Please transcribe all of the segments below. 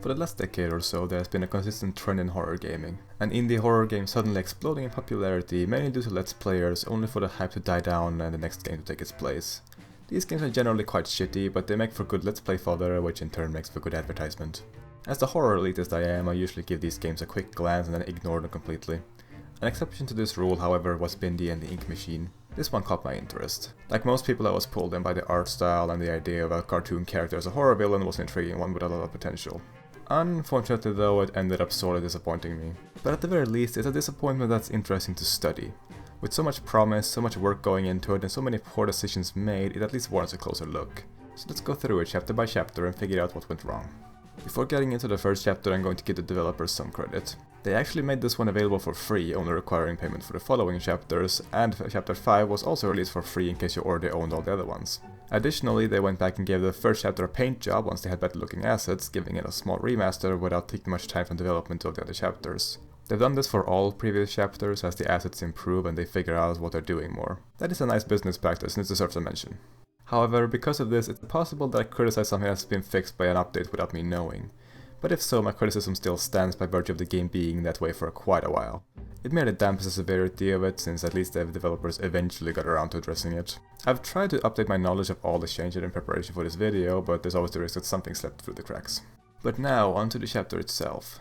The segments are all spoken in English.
For the last decade or so, there has been a consistent trend in horror gaming. An indie horror game suddenly exploding in popularity, mainly due to Let's Players, only for the hype to die down and the next game to take its place. These games are generally quite shitty, but they make for good Let's Play fodder, which in turn makes for good advertisement. As the horror elitist I am, I usually give these games a quick glance and then ignore them completely. An exception to this rule, however, was Bendy and the Ink Machine. This one caught my interest. Like most people, I was pulled in by the art style, and the idea of a cartoon character as a horror villain was an intriguing one with a lot of potential. Unfortunately though, it ended up sorely disappointing me. But at the very least, it's a disappointment that's interesting to study. With so much promise, so much work going into it, and so many poor decisions made, it at least warrants a closer look. So let's go through it chapter by chapter and figure out what went wrong. Before getting into the first chapter, I'm going to give the developers some credit. They actually made this one available for free, only requiring payment for the following chapters, and chapter 5 was also released for free in case you already owned all the other ones. Additionally, they went back and gave the first chapter a paint job once they had better looking assets, giving it a small remaster without taking much time from development of the other chapters. They've done this for all previous chapters as the assets improve and they figure out what they're doing more. That is a nice business practice and it deserves a mention. However, because of this, it's possible that I criticize something that's been fixed by an update without me knowing. But if so, my criticism still stands by virtue of the game being that way for quite a while. It merely dampens the severity of it, since at least the developers eventually got around to addressing it. I've tried to update my knowledge of all the changes in preparation for this video, but there's always the risk that something slipped through the cracks. But now, onto the chapter itself.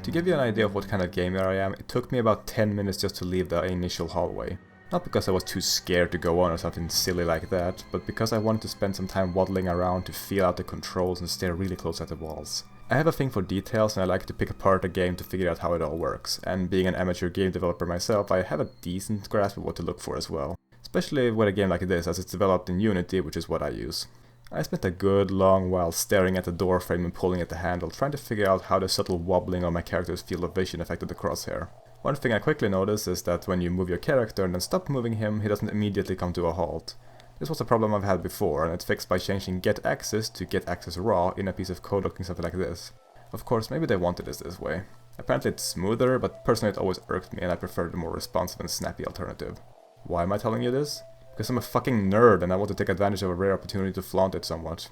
To give you an idea of what kind of gamer I am, it took me about 10 minutes just to leave the initial hallway. Not because I was too scared to go on or something silly like that, but because I wanted to spend some time waddling around to feel out the controls and stare really close at the walls. I have a thing for details and I like to pick apart a game to figure out how it all works, and being an amateur game developer myself, I have a decent grasp of what to look for as well. Especially with a game like this, as it's developed in Unity, which is what I use. I spent a good long while staring at the door frame and pulling at the handle, trying to figure out how the subtle wobbling of my character's field of vision affected the crosshair. One thing I quickly noticed is that when you move your character and then stop moving him, he doesn't immediately come to a halt. This was a problem I've had before, and it's fixed by changing get access to get access raw in a piece of code looking something like this. Of course, maybe they wanted it this way. Apparently it's smoother, but personally it always irked me and I prefer the more responsive and snappy alternative. Why am I telling you this? Because I'm a fucking nerd and I want to take advantage of a rare opportunity to flaunt it somewhat.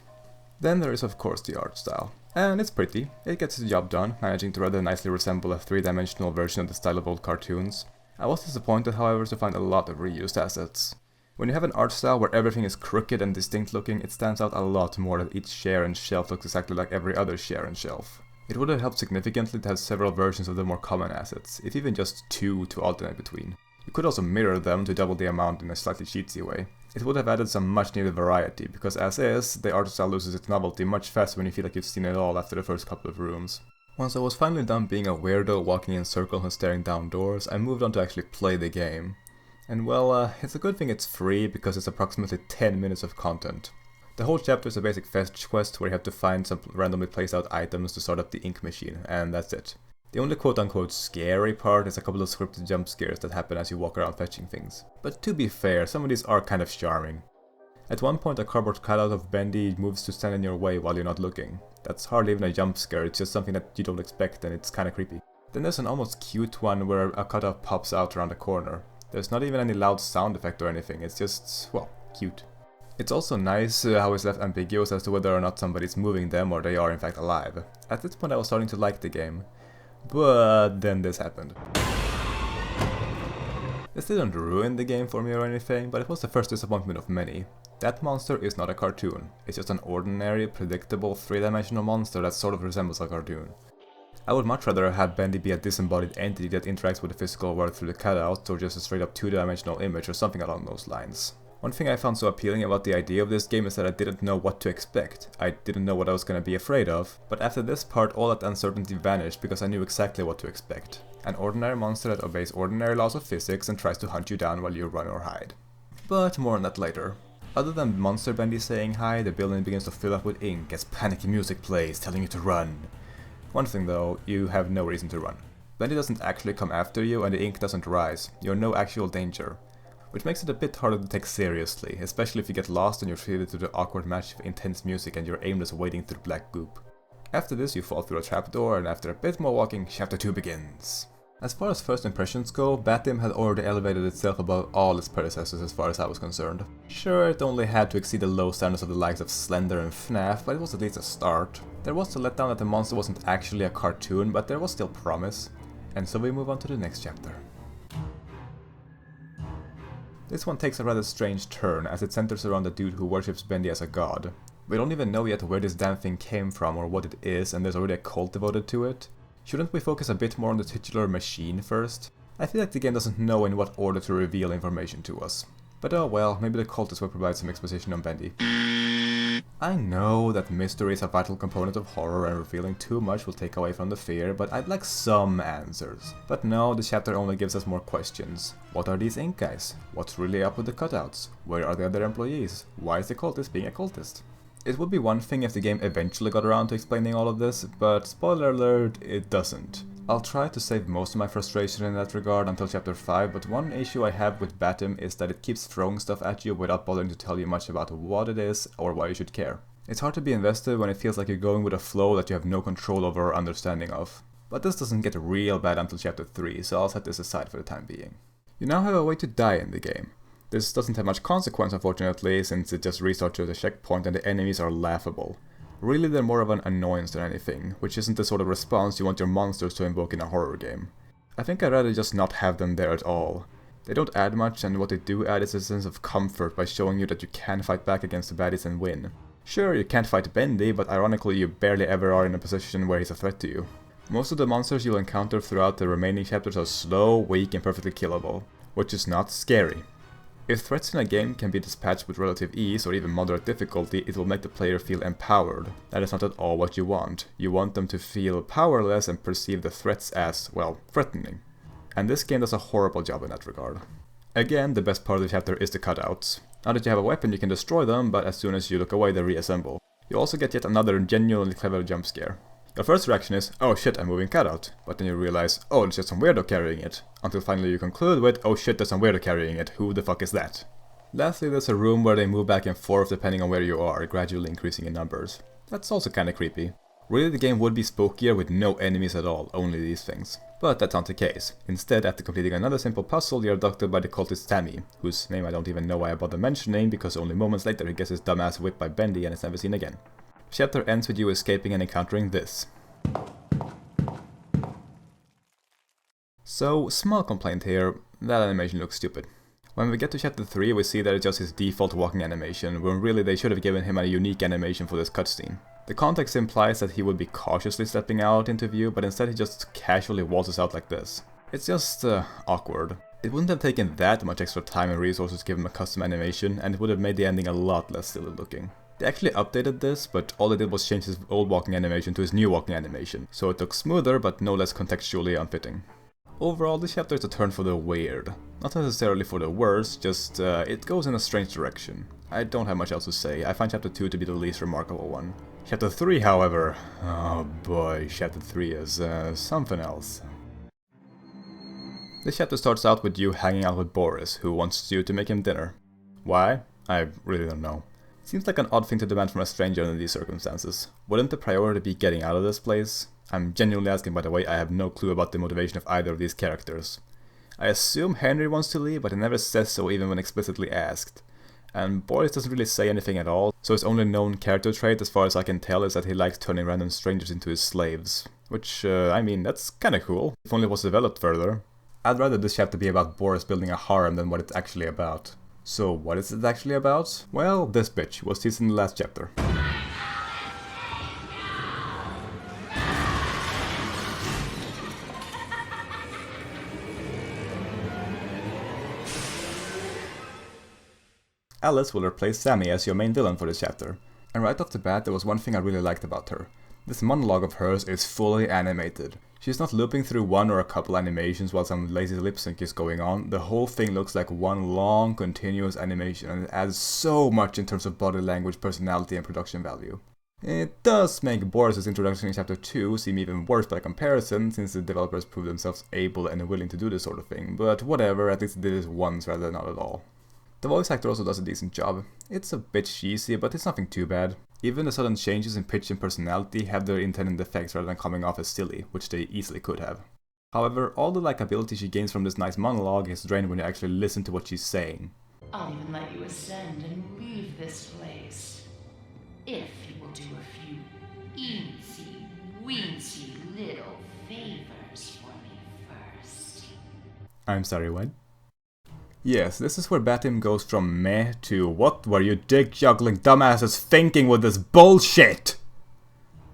Then there is of course the art style. And it's pretty, it gets the job done, managing to rather nicely resemble a three-dimensional version of the style of old cartoons. I was disappointed however to find a lot of reused assets. When you have an art style where everything is crooked and distinct looking, it stands out a lot more that each share and shelf looks exactly like every other share and shelf. It would have helped significantly to have several versions of the more common assets, if even just two to alternate between. You could also mirror them to double the amount in a slightly cheatsy way. It would have added some much needed variety, because as is, the art style loses its novelty much faster when you feel like you've seen it all after the first couple of rooms. Once I was finally done being a weirdo walking in circles and staring down doors, I moved on to actually play the game. And well, it's a good thing it's free because it's approximately 10 minutes of content. The whole chapter is a basic fetch quest where you have to find some randomly placed out items to start up the ink machine, and that's it. The only quote-unquote scary part is a couple of scripted jump scares that happen as you walk around fetching things. But to be fair, some of these are kind of charming. At one point a cardboard cutout of Bendy moves to stand in your way while you're not looking. That's hardly even a jump scare, it's just something that you don't expect and it's kinda creepy. Then there's an almost cute one where a cutout pops out around the corner. There's not even any loud sound effect or anything, it's just, well, cute. It's also nice how it's left ambiguous as to whether or not somebody's moving them or they are in fact alive. At this point I was starting to like the game. But then this happened. This didn't ruin the game for me or anything, but it was the first disappointment of many. That monster is not a cartoon, it's just an ordinary, predictable, three-dimensional monster that sort of resembles a cartoon. I would much rather have Bendy be a disembodied entity that interacts with the physical world through the cutouts, or just a straight up two-dimensional image or something along those lines. One thing I found so appealing about the idea of this game is that I didn't know what to expect. I didn't know what I was gonna be afraid of, but after this part all that uncertainty vanished because I knew exactly what to expect. An ordinary monster that obeys ordinary laws of physics and tries to hunt you down while you run or hide. But more on that later. Other than Monster Bendy saying hi, the building begins to fill up with ink as panicky music plays telling you to run. One thing though, you have no reason to run. Bendy doesn't actually come after you and the ink doesn't rise, you're in no actual danger. Which makes it a bit harder to take seriously, especially if you get lost and you're treated to the awkward match of intense music and you're aimless wading through black goop. After this you fall through a trapdoor and after a bit more walking, chapter 2 begins. As far as first impressions go, BATIM had already elevated itself above all its predecessors as far as I was concerned. Sure, it only had to exceed the low standards of the likes of Slender and FNAF, but it was at least a start. There was the letdown that the monster wasn't actually a cartoon, but there was still promise. And so we move on to the next chapter. This one takes a rather strange turn, as it centers around a dude who worships Bendy as a god. We don't even know yet where this damn thing came from or what it is, and there's already a cult devoted to it. Shouldn't we focus a bit more on the titular machine first? I feel like the game doesn't know in what order to reveal information to us. But oh well, maybe the cultist will provide some exposition on Bendy. I know that mystery is a vital component of horror and revealing too much will take away from the fear, but I'd like some answers. But no, the chapter only gives us more questions. What are these ink guys? What's really up with the cutouts? Where are the other employees? Why is the cultist being a cultist? It would be one thing if the game eventually got around to explaining all of this, but spoiler alert, it doesn't. I'll try to save most of my frustration in that regard until chapter 5, but one issue I have with BATIM is that it keeps throwing stuff at you without bothering to tell you much about what it is or why you should care. It's hard to be invested when it feels like you're going with a flow that you have no control over or understanding of. But this doesn't get real bad until chapter 3, so I'll set this aside for the time being. You now have a way to die in the game. This doesn't have much consequence unfortunately, since it just restarts you at a checkpoint and the enemies are laughable. Really they're more of an annoyance than anything, which isn't the sort of response you want your monsters to invoke in a horror game. I think I'd rather just not have them there at all. They don't add much, and what they do add is a sense of comfort by showing you that you can fight back against the baddies and win. Sure, you can't fight Bendy, but ironically you barely ever are in a position where he's a threat to you. Most of the monsters you'll encounter throughout the remaining chapters are slow, weak and perfectly killable, which is not scary. If threats in a game can be dispatched with relative ease or even moderate difficulty, it will make the player feel empowered. That is not at all what you want. You want them to feel powerless and perceive the threats as, well, threatening. And this game does a horrible job in that regard. Again, the best part of the chapter is the cutouts. Now that you have a weapon you can destroy them, but as soon as you look away they reassemble. You also get yet another genuinely clever jump scare. Your first reaction is, oh shit, a moving cutout, but then you realize, oh, there's just some weirdo carrying it, until finally you conclude with, oh shit, there's some weirdo carrying it, who the fuck is that? Lastly, there's a room where they move back and forth depending on where you are, gradually increasing in numbers. That's also kinda creepy. Really, the game would be spookier with no enemies at all, only these things. But that's not the case. Instead, after completing another simple puzzle, you're abducted by the cultist Sammy, whose name I don't even know why I bother mentioning, because only moments later he gets his dumbass whipped by Bendy and is never seen again. Chapter ends with you escaping and encountering this. So, small complaint here, that animation looks stupid. When we get to chapter 3 we see that it's just his default walking animation, when really they should have given him a unique animation for this cutscene. The context implies that he would be cautiously stepping out into view, but instead he just casually waltzes out like this. It's just awkward. It wouldn't have taken that much extra time and resources to give him a custom animation, and it would have made the ending a lot less silly looking. They actually updated this, but all they did was change his old walking animation to his new walking animation, so it looks smoother but no less contextually unfitting. Overall, this chapter is a turn for the weird. Not necessarily for the worse, just it goes in a strange direction. I don't have much else to say. I find chapter 2 to be the least remarkable one. Chapter 3, however, oh boy, chapter 3 is something else. This chapter starts out with you hanging out with Boris, who wants you to make him dinner. Why? I really don't know. Seems like an odd thing to demand from a stranger in these circumstances. Wouldn't the priority be getting out of this place? I'm genuinely asking, by the way. I have no clue about the motivation of either of these characters. I assume Henry wants to leave, but he never says so even when explicitly asked. And Boris doesn't really say anything at all, so his only known character trait as far as I can tell is that he likes turning random strangers into his slaves. Which, I mean, that's kinda cool, if only it was developed further. I'd rather this chapter be about Boris building a harem than what it's actually about. So what is it actually about? Well, this bitch was teased in the last chapter. Alice will replace Sammy as your main villain for this chapter. And right off the bat, there was one thing I really liked about her. This monologue of hers is fully animated. She's not looping through one or a couple animations while some lazy lip sync is going on. The whole thing looks like one long, continuous animation, and it adds so much in terms of body language, personality, and production value. It does make Boris' introduction in chapter 2 seem even worse by comparison, since the developers proved themselves able and willing to do this sort of thing, but whatever, at least it did it once rather than not at all. The voice actor also does a decent job. It's a bit cheesy, but it's nothing too bad. Even the sudden changes in pitch and personality have their intended effects rather than coming off as silly, which they easily could have. However, all the likability she gains from this nice monologue is drained when you actually listen to what she's saying. I'll even let you ascend and leave this place. If you will do a few eensy-weensy little favors for me first. I'm sorry, what? Yes, this is where BATIM goes from meh to what were you dick-juggling dumbasses thinking with this bullshit?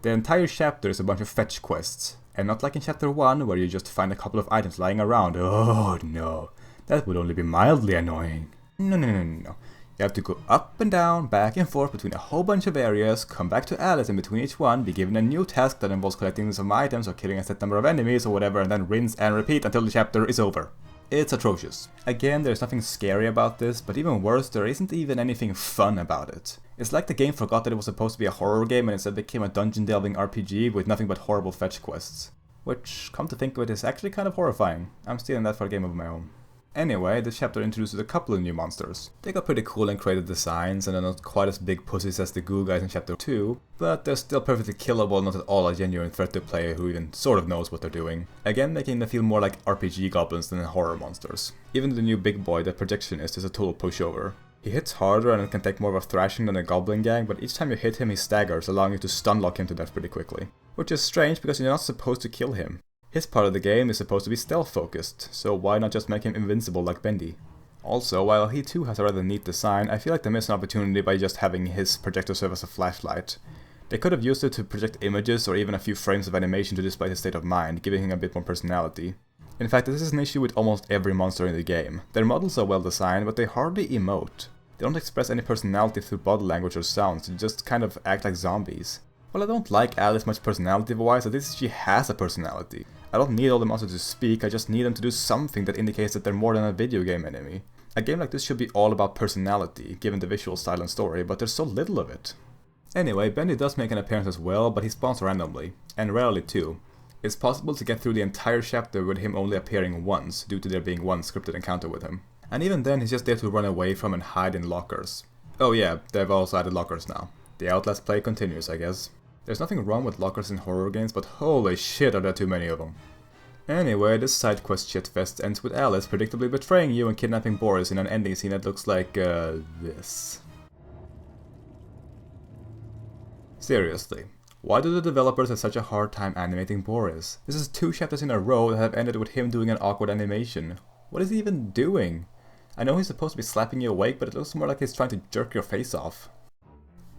The entire chapter is a bunch of fetch quests, and not like in chapter 1 where you just find a couple of items lying around. Oh no, that would only be mildly annoying. No. You have to go up and down, back and forth between a whole bunch of areas, come back to Alice in between each one, be given a new task that involves collecting some items or killing a set number of enemies or whatever, and then rinse and repeat until the chapter is over. It's atrocious. Again, there's nothing scary about this, but even worse, there isn't even anything fun about it. It's like the game forgot that it was supposed to be a horror game and instead became a dungeon delving RPG with nothing but horrible fetch quests. Which, come to think of it, is actually kind of horrifying. I'm stealing that for a game of my own. Anyway, this chapter introduces a couple of new monsters. They got pretty cool and creative designs and are not quite as big pussies as the goo guys in chapter 2, but they're still perfectly killable and not at all a genuine threat to a player who even sort of knows what they're doing. Again, making them feel more like RPG goblins than horror monsters. Even the new big boy, the projectionist, is a total pushover. He hits harder and can take more of a thrashing than a goblin gang, but each time you hit him he staggers, allowing you to stun lock him to death pretty quickly. Which is strange because you're not supposed to kill him. His part of the game is supposed to be stealth focused, so why not just make him invincible like Bendy? Also, while he too has a rather neat design, I feel like they missed an opportunity by just having his projector serve as a flashlight. They could have used it to project images or even a few frames of animation to display his state of mind, giving him a bit more personality. In fact, this is an issue with almost every monster in the game. Their models are well designed, but they hardly emote. They don't express any personality through body language or sounds, they just kind of act like zombies. Well, I don't like Alice much personality-wise, at least she has a personality. I don't need all the monsters to speak, I just need them to do something that indicates that they're more than a video game enemy. A game like this should be all about personality, given the visual style and story, but there's so little of it. Anyway, Bendy does make an appearance as well, but he spawns randomly, and rarely too. It's possible to get through the entire chapter with him only appearing once, due to there being one scripted encounter with him. And even then he's just there to run away from and hide in lockers. Oh yeah, they've also added lockers now. The Outlast play continues, I guess. There's nothing wrong with lockers in horror games, but holy shit are there too many of them. Anyway, this side quest shitfest ends with Alice predictably betraying you and kidnapping Boris in an ending scene that looks like, this. Seriously, why do the developers have such a hard time animating Boris? This is 2 chapters in a row that have ended with him doing an awkward animation. What is he even doing? I know he's supposed to be slapping you awake, but it looks more like he's trying to jerk your face off.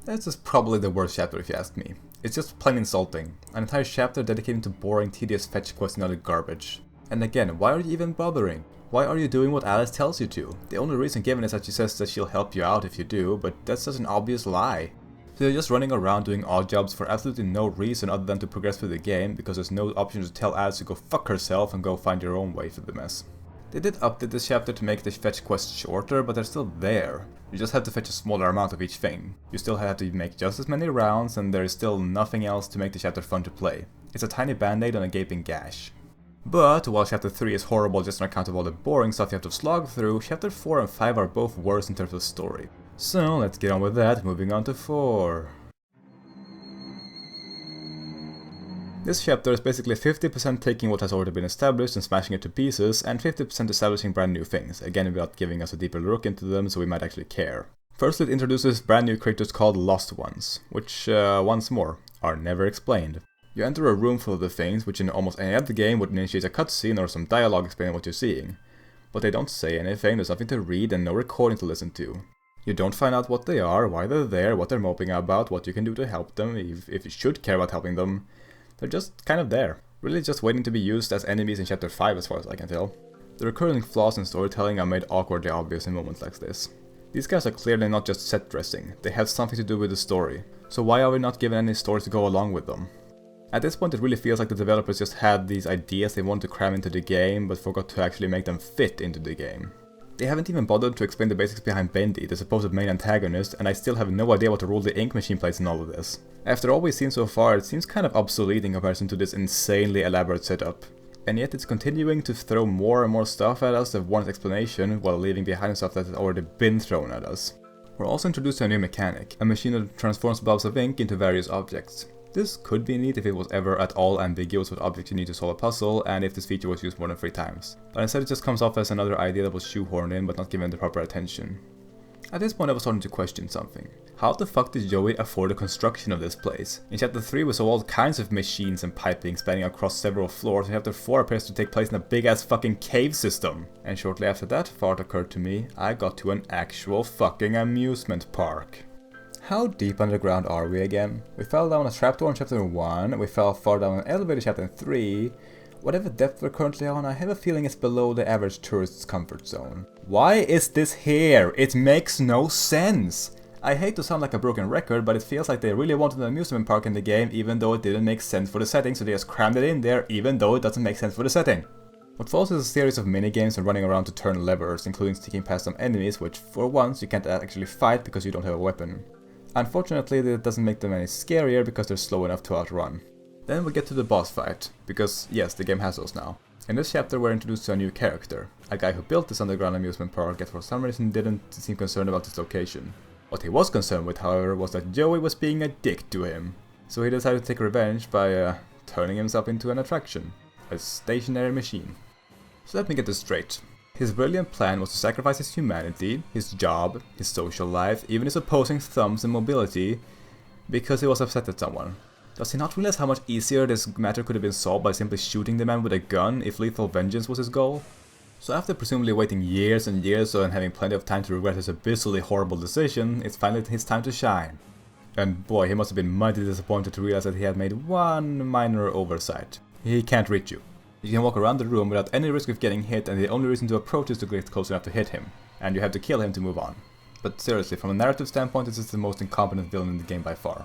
This is probably the worst chapter if you ask me. It's just plain insulting. An entire chapter dedicated to boring, tedious fetch quests and other garbage. And again, why are you even bothering? Why are you doing what Alice tells you to? The only reason given is that she says that she'll help you out if you do, but that's just an obvious lie. So you're just running around doing odd jobs for absolutely no reason other than to progress through the game, because there's no option to tell Alice to go fuck herself and go find your own way through the mess. They did update this chapter to make the fetch quests shorter, but they're still there. You just have to fetch a smaller amount of each thing. You still have to make just as many rounds, and there is still nothing else to make the chapter fun to play. It's a tiny band-aid on a gaping gash. But while chapter 3 is horrible just on account of all the boring stuff you have to slog through, chapter 4 and 5 are both worse in terms of story. So let's get on with that, moving on to 4. This chapter is basically 50% taking what has already been established and smashing it to pieces, and 50% establishing brand new things, again without giving us a deeper look into them so we might actually care. First it introduces brand new creatures called Lost Ones, which, once more, are never explained. You enter a room full of the things, which in almost any other game would initiate a cutscene or some dialogue explaining what you're seeing. But they don't say anything, there's nothing to read and no recording to listen to. You don't find out what they are, why they're there, what they're moping about, what you can do to help them, if you should care about helping them. They're just kind of there, really just waiting to be used as enemies in chapter 5 as far as I can tell. The recurring flaws in storytelling are made awkwardly obvious in moments like this. These guys are clearly not just set dressing, they have something to do with the story, so why are we not given any stories to go along with them? At this point it really feels like the developers just had these ideas they wanted to cram into the game, but forgot to actually make them fit into the game. They haven't even bothered to explain the basics behind Bendy, the supposed main antagonist, and I still have no idea what role the ink machine plays in all of this. After all we've seen so far, it seems kind of obsolete in comparison to this insanely elaborate setup. And yet it's continuing to throw more and more stuff at us that warrants explanation, while leaving behind stuff that has already been thrown at us. We're also introduced to a new mechanic, a machine that transforms blobs of ink into various objects. This could be neat if it was ever at all ambiguous what object you need to solve a puzzle, and if this feature was used more than 3 times. But instead it just comes off as another idea that was shoehorned in but not given the proper attention. At this point I was starting to question something. How the fuck did Joey afford the construction of this place? In chapter 3 we saw all kinds of machines and piping spanning across several floors, and chapter 4 appears to take place in a big ass fucking cave system. And shortly after that thought occurred to me, I got to an actual fucking amusement park. How deep underground are we again? We fell down a trapdoor in chapter 1, we fell far down an elevator in chapter 3. Whatever depth we're currently on, I have a feeling it's below the average tourist's comfort zone. Why is this here? It makes no sense! I hate to sound like a broken record, but it feels like they really wanted an amusement park in the game even though it didn't make sense for the setting, so they just crammed it in there even though it doesn't make sense for the setting. What follows is a series of minigames and running around to turn levers, including sneaking past some enemies which, for once, you can't actually fight because you don't have a weapon. Unfortunately, that doesn't make them any scarier because they're slow enough to outrun. Then we get to the boss fight, because yes, the game has those now. In this chapter we're introduced to a new character, a guy who built this underground amusement park yet for some reason didn't seem concerned about its location. What he was concerned with, however, was that Joey was being a dick to him. So he decided to take revenge by turning himself into an attraction, a stationary machine. So let me get this straight. His brilliant plan was to sacrifice his humanity, his job, his social life, even his opposing thumbs and mobility, because he was upset at someone. Does he not realize how much easier this matter could have been solved by simply shooting the man with a gun if lethal vengeance was his goal? So after presumably waiting years and years and having plenty of time to regret his abyssally horrible decision, it's finally his time to shine. And boy, he must have been mighty disappointed to realize that he had made one minor oversight. He can't reach you. You can walk around the room without any risk of getting hit, and the only reason to approach is to get close enough to hit him, and you have to kill him to move on. But seriously, from a narrative standpoint, this is the most incompetent villain in the game by far.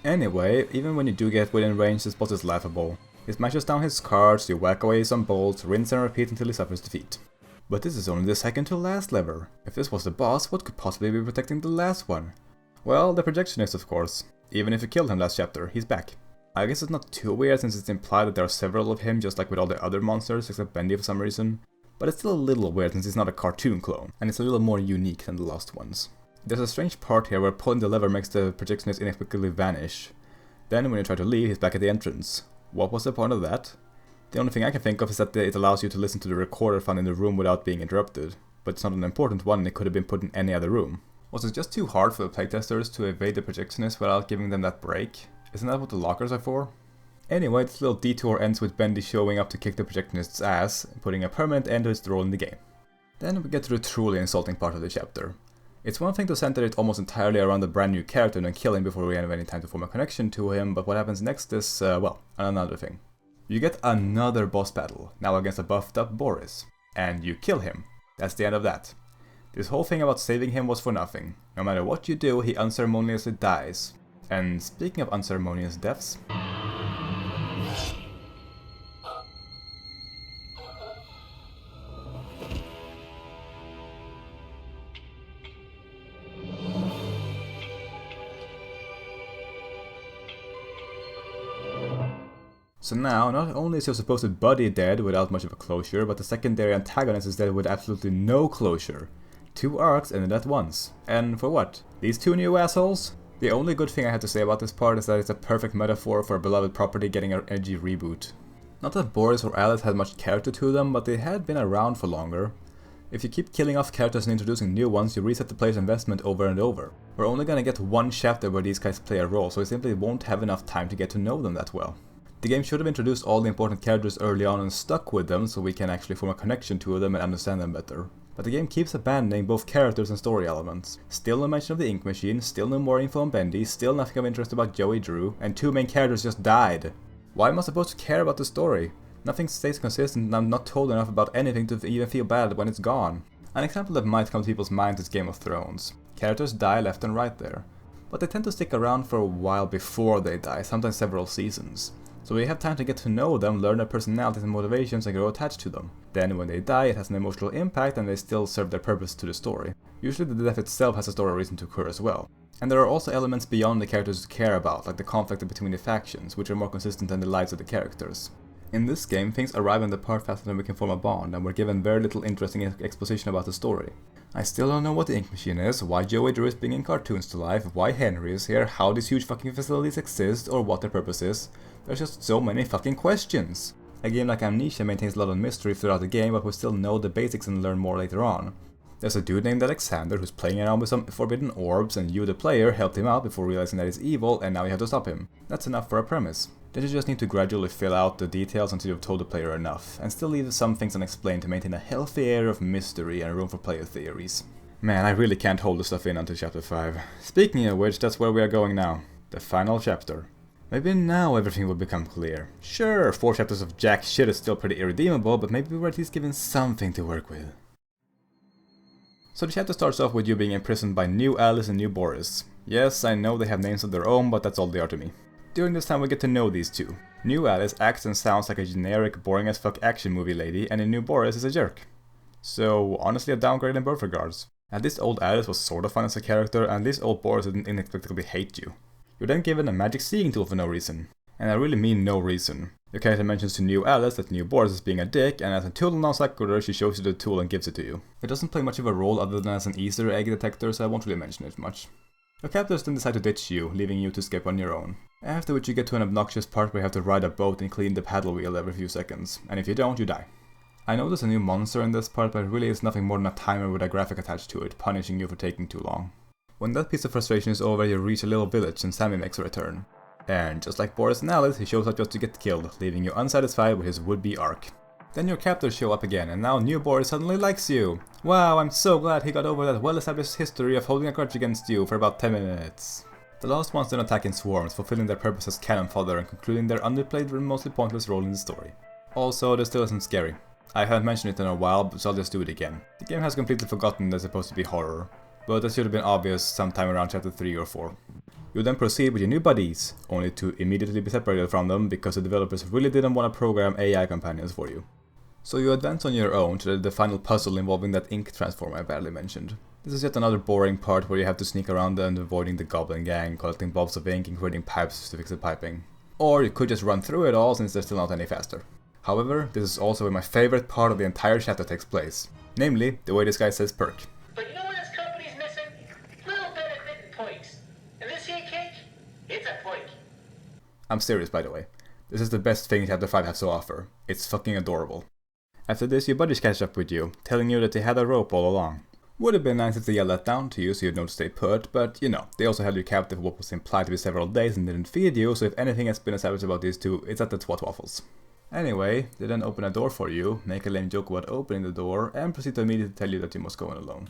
Anyway, even when you do get within range, this boss is laughable. He smashes down his cards, you whack away some bolts, rinse and repeat until he suffers defeat. But this is only the second to last lever. If this was the boss, what could possibly be protecting the last one? Well, the projectionist, of course. Even if you killed him last chapter, he's back. I guess it's not too weird since it's implied that there are several of him, just like with all the other monsters except Bendy for some reason. But it's still a little weird since he's not a cartoon clone, and it's a little more unique than the last ones. There's a strange part here where pulling the lever makes the projectionist inexplicably vanish. Then when you try to leave, he's back at the entrance. What was the point of that? The only thing I can think of is that it allows you to listen to the recorder found in the room without being interrupted. But it's not an important one and it could have been put in any other room. Was it just too hard for the playtesters to evade the projectionist without giving them that break? Isn't that what the lockers are for? Anyway, this little detour ends with Bendy showing up to kick the projectionist's ass, putting a permanent end to his role in the game. Then we get to the truly insulting part of the chapter. It's one thing to center it almost entirely around a brand new character and kill him before we have any time to form a connection to him, but what happens next is, well, another thing. You get another boss battle, now against a buffed up Boris. And you kill him. That's the end of that. This whole thing about saving him was for nothing. No matter what you do, he unceremoniously dies. And speaking of unceremonious deaths... So now, not only is your supposed buddy dead without much of a closure, but the secondary antagonist is dead with absolutely no closure. 2 arcs ended at once. And for what? These 2 new assholes? The only good thing I have to say about this part is that it's a perfect metaphor for a beloved property getting an edgy reboot. Not that Boris or Alice had much character to them, but they had been around for longer. If you keep killing off characters and introducing new ones, you reset the player's investment over and over. We're only gonna get 1 chapter where these guys play a role, so we simply won't have enough time to get to know them that well. The game should have introduced all the important characters early on and stuck with them so we can actually form a connection to them and understand them better. But the game keeps abandoning both characters and story elements. Still no mention of the ink machine, still no more info on Bendy, still nothing of interest about Joey Drew, and 2 main characters just died. Why am I supposed to care about the story? Nothing stays consistent and I'm not told enough about anything to even feel bad when it's gone. An example that might come to people's minds is Game of Thrones. Characters die left and right there. But they tend to stick around for a while before they die, sometimes several seasons. So we have time to get to know them, learn their personalities and motivations and grow attached to them. Then when they die it has an emotional impact and they still serve their purpose to the story. Usually the death itself has a story reason to occur as well. And there are also elements beyond the characters to care about, like the conflict between the factions, which are more consistent than the lives of the characters. In this game, things arrive and depart faster than we can form a bond, and we're given very little interesting exposition about the story. I still don't know what the ink machine is, why Joey Drew is bringing cartoons to life, why Henry is here, how these huge fucking facilities exist, or what their purpose is. There's just so many fucking questions. A game like Amnesia maintains a lot of mystery throughout the game, but we still know the basics and learn more later on. There's a dude named Alexander who's playing around with some forbidden orbs, and you, the player, helped him out before realizing that he's evil, and now you have to stop him. That's enough for a premise. Then you just need to gradually fill out the details until you've told the player enough, and still leave some things unexplained to maintain a healthy air of mystery and room for player theories. Man, I really can't hold the stuff in until chapter 5. Speaking of which, that's where we are going now. The final chapter. Maybe now everything will become clear. Sure, 4 chapters of jack shit is still pretty irredeemable, but maybe we're at least given something to work with. So the chapter starts off with you being imprisoned by New Alice and New Boris. Yes, I know they have names of their own, but that's all they are to me. During this time we get to know these two. New Alice acts and sounds like a generic, boring as fuck action movie lady, and the new Boris is a jerk. So, honestly a downgrade in both regards. At least old Alice was sorta fun as a character, and at least old Boris didn't inexplicably hate you. You're then given a magic seeing tool for no reason. And I really mean no reason. Your character mentions to New Alice that New Boris is being a dick, and as a total non sequitur she shows you the tool and gives it to you. It doesn't play much of a role other than as an Easter egg detector, so I won't really mention it much. Your captors then decide to ditch you, leaving you to escape on your own. After which you get to an obnoxious part where you have to ride a boat and clean the paddle wheel every few seconds, and if you don't, you die. I know there's a new monster in this part, but it really is nothing more than a timer with a graphic attached to it, punishing you for taking too long. When that piece of frustration is over, you reach a little village and Sammy makes a return. And just like Boris and Alice, he shows up just to get killed, leaving you unsatisfied with his would-be arc. Then your captors show up again, and now new Boris suddenly likes you! Wow, I'm so glad he got over that well-established history of holding a grudge against you for about 10 minutes. The last ones then attack in swarms, fulfilling their purpose as cannon fodder and concluding their underplayed and mostly pointless role in the story. Also, this still isn't scary. I haven't mentioned it in a while, so I'll just do it again. The game has completely forgotten that it's supposed to be horror, but that should have been obvious sometime around chapter 3 or 4. You then proceed with your new buddies, only to immediately be separated from them because the developers really didn't want to program AI companions for you. So you advance on your own to the final puzzle involving that ink transformer I badly mentioned. This is yet another boring part where you have to sneak around and avoiding the goblin gang, collecting bulbs of ink and creating pipes to fix the piping. Or you could just run through it all since they're still not any faster. However, this is also where my favorite part of the entire chapter takes place. Namely, the way this guy says perk. But you know what this company's missing? Little benefit points. And this here cake? It's a point. I'm serious, by the way. This is the best thing chapter 5 has to offer. It's fucking adorable. After this, your buddies catch up with you, telling you that they had a rope all along. Would have been nice if they yelled that down to you so you'd know to stay put, but you know, they also held you captive for what was implied to be several days and didn't feed you, so if anything has been established about these two, it's that the twat waffles. Anyway, they then open a door for you, make a lame joke about opening the door, and proceed to immediately tell you that you must go in alone.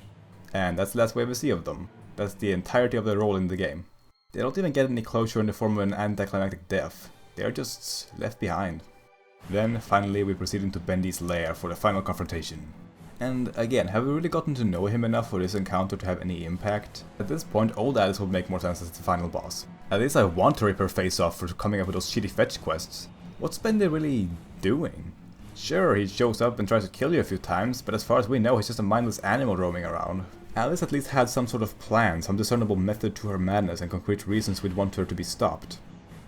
And that's the last we ever see of them. That's the entirety of their role in the game. They don't even get any closure in the form of an anticlimactic death. They are just left behind. Then, finally, we proceed into Bendy's lair for the final confrontation. And again, have we really gotten to know him enough for this encounter to have any impact? At this point, old Alice would make more sense as the final boss. At least I want to rip her face off for coming up with those shitty fetch quests. What's Bendy really doing? Sure, he shows up and tries to kill you a few times, but as far as we know, he's just a mindless animal roaming around. Alice at least had some sort of plan, some discernible method to her madness and concrete reasons we'd want her to be stopped.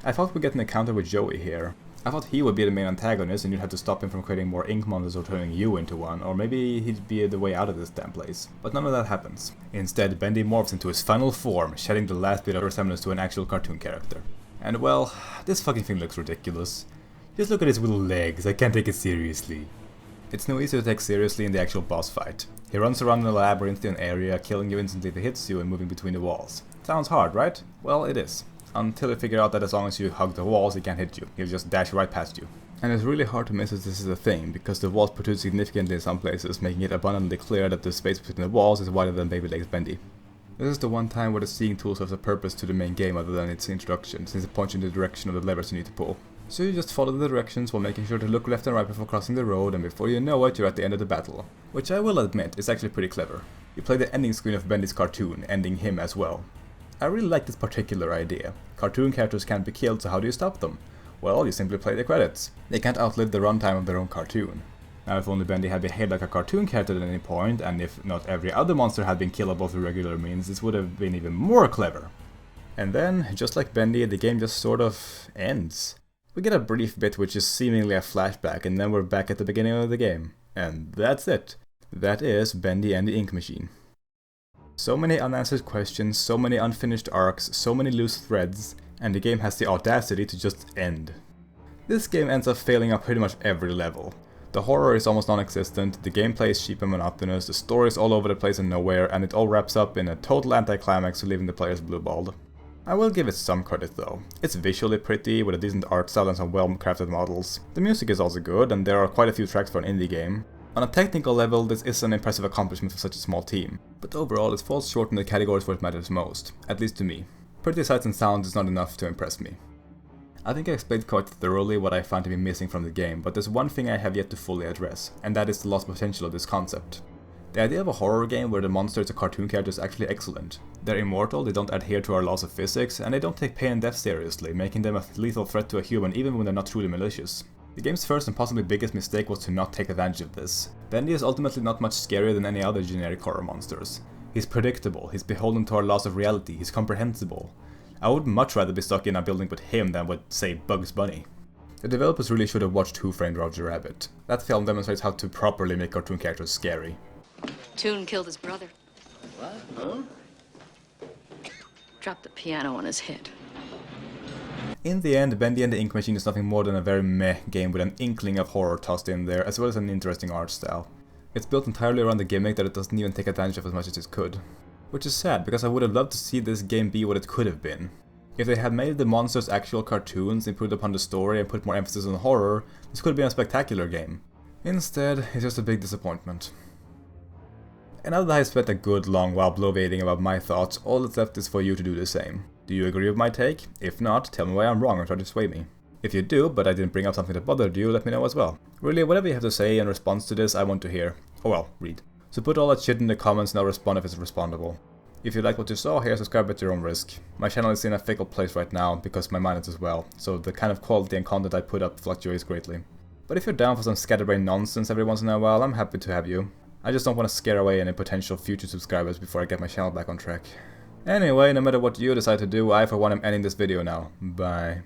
I thought we'd get an encounter with Joey here. I thought he would be the main antagonist and you'd have to stop him from creating more ink monsters or turning you into one, or maybe he'd be the way out of this damn place. But none of that happens. Instead, Bendy morphs into his final form, shedding the last bit of resemblance to an actual cartoon character. And well, this fucking thing looks ridiculous. Just look at his little legs, I can't take it seriously. It's no easier to take seriously in the actual boss fight. He runs around in a labyrinthian area, killing you instantly if he hits you and moving between the walls. Sounds hard, right? Well, it is. Until you figure out that as long as you hug the walls, he can't hit you. He'll just dash right past you. And it's really hard to miss that this is a thing, because the walls protrude significantly in some places, making it abundantly clear that the space between the walls is wider than Baby Legs Bendy. This is the one time where the seeing tool serves a purpose to the main game other than its introduction, since it points you in the direction of the levers you need to pull. So you just follow the directions while making sure to look left and right before crossing the road, and before you know it, you're at the end of the battle. Which I will admit is actually pretty clever. You play the ending screen of Bendy's cartoon, ending him as well. I really like this particular idea. Cartoon characters can't be killed, so how do you stop them? Well, you simply play the credits. They can't outlive the runtime of their own cartoon. Now if only Bendy had behaved like a cartoon character at any point, and if not every other monster had been killable through regular means, this would have been even more clever. And then, just like Bendy, the game just sort of ends. We get a brief bit which is seemingly a flashback, and then we're back at the beginning of the game. And that's it. That is Bendy and the Ink Machine. So many unanswered questions, so many unfinished arcs, so many loose threads, and the game has the audacity to just end. This game ends up failing at pretty much every level. The horror is almost non-existent, the gameplay is cheap and monotonous, the story is all over the place and nowhere, and it all wraps up in a total anticlimax leaving the players blue-balled. I will give it some credit though. It's visually pretty, with a decent art style and some well-crafted models. The music is also good, and there are quite a few tracks for an indie game. On a technical level, this is an impressive accomplishment for such a small team, but overall it falls short in the categories where it matters most, at least to me. Pretty sights and sounds is not enough to impress me. I think I explained quite thoroughly what I find to be missing from the game, but there's one thing I have yet to fully address, and that is the lost potential of this concept. The idea of a horror game where the monster is a cartoon character is actually excellent. They're immortal, they don't adhere to our laws of physics, and they don't take pain and death seriously, making them a lethal threat to a human even when they're not truly malicious. The game's first and possibly biggest mistake was to not take advantage of this. Bendy is ultimately not much scarier than any other generic horror monsters. He's predictable, he's beholden to our laws of reality, he's comprehensible. I would much rather be stuck in a building with him than with, say, Bugs Bunny. The developers really should have watched Who Framed Roger Rabbit. That film demonstrates how to properly make cartoon characters scary. Toon killed his brother. What? Huh? Dropped the piano on his head. In the end, Bendy and the Ink Machine is nothing more than a very meh game with an inkling of horror tossed in there, as well as an interesting art style. It's built entirely around the gimmick that it doesn't even take advantage of as much as it could. Which is sad, because I would have loved to see this game be what it could have been. If they had made the monsters actual cartoons, improved upon the story, and put more emphasis on horror, this could have been a spectacular game. Instead, it's just a big disappointment. And now that I've spent a good long while bloviating about my thoughts, all that's left is for you to do the same. Do you agree with my take? If not, tell me why I'm wrong or try to sway me. If you do, but I didn't bring up something that bothered you, let me know as well. Really, whatever you have to say in response to this, I want to hear. Or well, read. So put all that shit in the comments and I'll respond if it's respondable. If you like what you saw here, subscribe at your own risk. My channel is in a fickle place right now, because my mind is as well, so the kind of quality and content I put up fluctuates greatly. But if you're down for some scatterbrain nonsense every once in a while, I'm happy to have you. I just don't want to scare away any potential future subscribers before I get my channel back on track. Anyway, no matter what you decide to do, I for one am ending this video now. Bye.